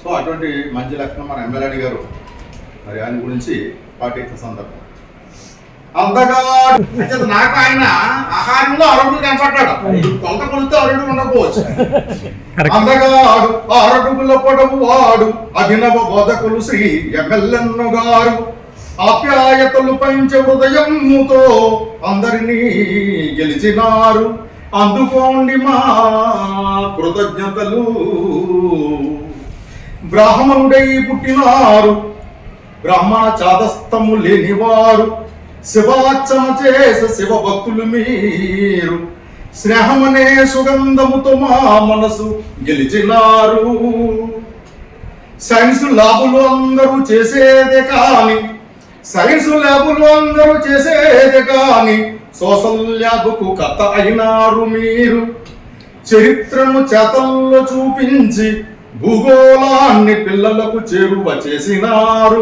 So అటువంటి మంచి లక్షణం మన ఎమ్మెల్యే గారు, మరి ఆయన గురించి పాటించిన సందర్భం అంతగా నాకు ఆయన ఆహారంలో అరడుగు కనపడ్డాడు. కొంత కొలితే అరడు ఉండకపోవచ్చు. అంతగా అరడుగుల పొడవు వాడు అభినవ బోధకులు శ్రీ ఎమ్మెల్యే గారు ఆప్యాయతలు పంచ హృదయముతో అందరినీ గెలిచినారు. అందుకోండి మా కృతజ్ఞతలు. బ్రాహ్మణుడై పుట్టినారు, బ్రాహ్మణ చాదస్తము లేనివారు, శివార్చన చేసే శివ భక్తులు మీరు. స్నేహమనే సుగంధముతో మా మనసు గెలిచినారు. సైన్స్ ల్యాబులు అందరూ చేసేదే కాని, సైన్స్ ల్యాబులు అందరూ చేసేదే కాని సోషల్ ల్యాబ్కు కథ అయినారు మీరు. చరిత్రను చేతల్లో చూపించి భూగోళాన్ని పిల్లలకు చేరువ చేసినారు.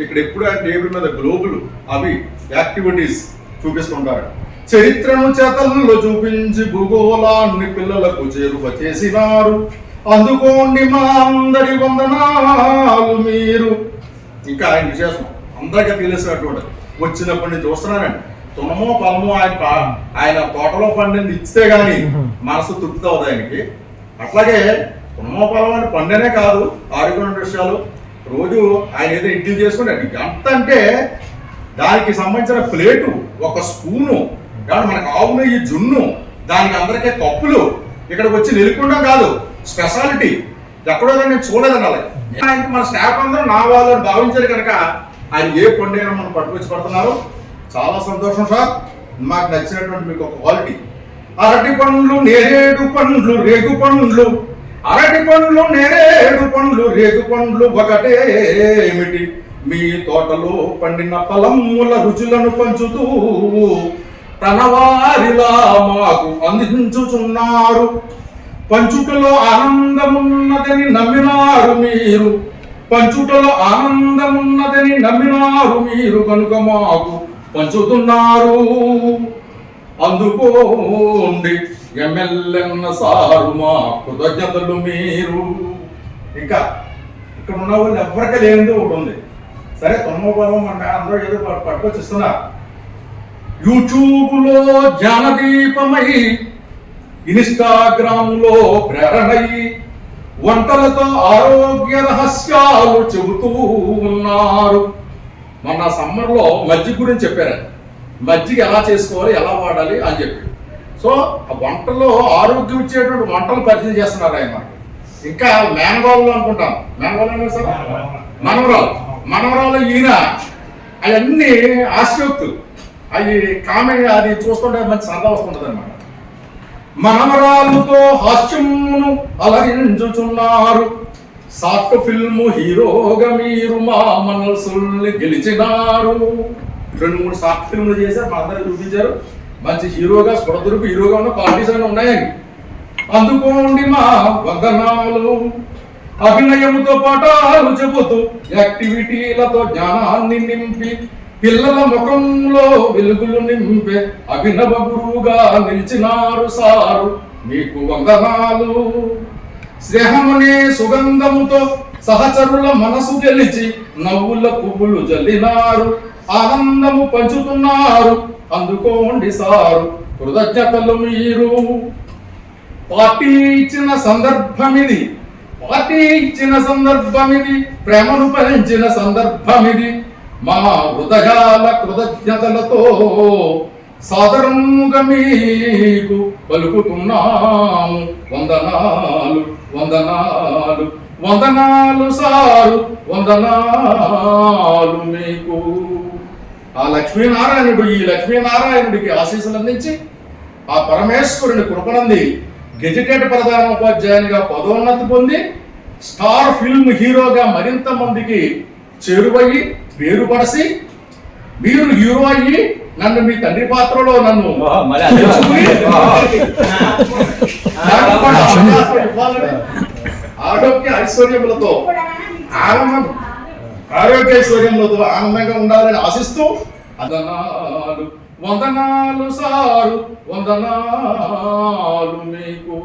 ఇక్కడ ఎప్పుడు ఆ టేబుల్ మీద గ్లోబులు అవి యాక్టివిటీస్ చూపిస్తుంటారు. చరిత్రను చేతల్లో చూపించి భూగోళాన్ని పిల్లలకు చేరువ చేసినారు. అందుకోండి మా అందరి వందనాలు మీరు. ఇంకా ఆయన విశేషం అందరికీ తెలిసినటువంటి వచ్చినప్పటి నుంచి చూస్తున్నానండి. తునమో పొలమో ఆయన తోటలో పండింది ఇస్తే గాని మనసు తృప్తి అవుతుంది ఆయనకి. అట్లాగే తునమో పొలం అని పండేనే కాదు, ఆరోగ్య విషయాలు రోజు ఆయన ఏదో ఇడ్లీ చేసుకున్నాడు. ఎంత అంటే దానికి సంబంధించిన ప్లేటు, ఒక స్పూను, కానీ మనకు ఆవు నెయ్యి, జున్ను, దానికి అందరికీ కప్పులు. ఇక్కడికి వచ్చి నిలుకుండా కాదు, స్పెషాలిటీ ఎక్కడో నేను చూడలేదండి. అలాగే ఆయనకి మన స్టాఫ్ అందరూ నా వాళ్ళని భావించారు కనుక ఆయన ఏ పండుగ మనం పట్టుకొచ్చి పడుతున్నారు. చాలా సంతోషం సార్. మాకు నచ్చినటువంటి మీకు ఒక క్వాలిటీ. అరటి పండ్లు, నేరేడు పండ్లు, రేగు పండ్లు, అరటి పండ్లు, నేరేడు పండ్లు, రేగు పండ్లు ఒకటేమిటి, మీ తోటలో పండిన ఫలముల రుచులను పంచుతూ తన వారిలా మాకు అందించుచున్నారు. పంచుటలో ఆనందమున్నదని నమ్మినారు మీరు, పంచుటలో ఆనందమున్నదని నమ్మినారు మీరు, కనుక మాకు పంచుతున్నారు. అందుకోండి ఎమ్మెల్యే సారు మా కృతజ్ఞతలు మీరు. ఇంకా ఇక్కడ ఉన్న వాళ్ళు ఎవరికి లేనిది ఒకటి ఉంది. సరే తొమ్మపదం మన అందరూ ఏదో పట్టుకొచ్చిస్తున్నారు. యూట్యూబ్లో జ్ఞానదీపమై, ఇన్స్టాగ్రామ్లో ప్రేరణై, వంటలతో ఆరోగ్య రహస్యాలు చెబుతూ ఉన్నారు. మొన్న సమ్మర్లో మజ్జిగ గురించి చెప్పారండి. మజ్జిగ ఎలా చేసుకోవాలి, ఎలా వాడాలి అని చెప్పి. సో ఆ వంటల్లో ఆరోగ్యం ఇచ్చేటువంటి వంటలు పరిచయం చేస్తున్నారు ఆయన మనకి. ఇంకా మేనగోళ్ళు అనుకుంటాం, మేనగోళ్ళు సార్, మనవరాలు ఈయన అవన్నీ ఆశయోక్తులు. అవి కామెడీ, అది చూస్తుంటే మంచి సరదా వస్తుంటుంది అనమాట. మనవరాలతో హాస్యమును అలరించుచున్నారు. సాఫ్ట్ ఫిల్మ్ హీరోగా మీరు మా మనసుల్ని గెలిచినారు. 2-3 సాఫ్ట్ ఫిల్మ్లు చేశారు, మా అందరూ చూపించారు. మంచి హీరోగా, స్ఫురదురుపు హీరోగా ఉన్న క్వాలిటీస్ అన్నీ ఉన్నాయని. అందుకోండి మా వందనాలు. అభినయముతో పాఠాలు చెబుతూ యాక్టివిటీలతో జ్ఞానాన్ని నింపి పిల్లల ముఖంలో వెలుగులు నింపే అభినవ గురువుగా నిలిచినారు సారు, మీకు వందనాలు. స్నేహమనే సుగంధముతో సహచరుల మనసు గెలిచి నవ్వుల పువ్వులు జల్లినారు. ఆనందము పంచుతున్నారు. అందుకోండి సారు కృతజ్ఞతలు మీరు. పార్టీ ఇచ్చిన సందర్భమిది, పార్టీ ఇచ్చిన సందర్భమిది, ప్రేమను పెంచిన సందర్భమిది. మా హృదయాల కృతజ్ఞతలతో సాదరంగా మీకు పలుకుతున్నాము. వందనాలు, వందనాలు, వందనాలు సారు, వందనాలు మీకు. ఆ లక్ష్మీనారాయణుడు, ఈ లక్ష్మీనారాయణుడికి ఆశీస్సులు అందించి ఆ పరమేశ్వరుని కృపనంది గెజిటెడ్ ప్రధానోపాధ్యాయునిగా పదోన్నతి పొంది స్టార్ ఫిల్మ్ హీరోగా మరింత మందికి చేరువయ్యి పేరు పడసి మీరు హీరో అయ్యి నన్ను మీ తండ్రి పాత్రలో నన్ను ఆరోగ్య ఐశ్వర్యములతో ఆనందంగా ఉండాలని ఆశిస్తూ వందనాలు, వందనాలు సారు, వందనాలు మీకు.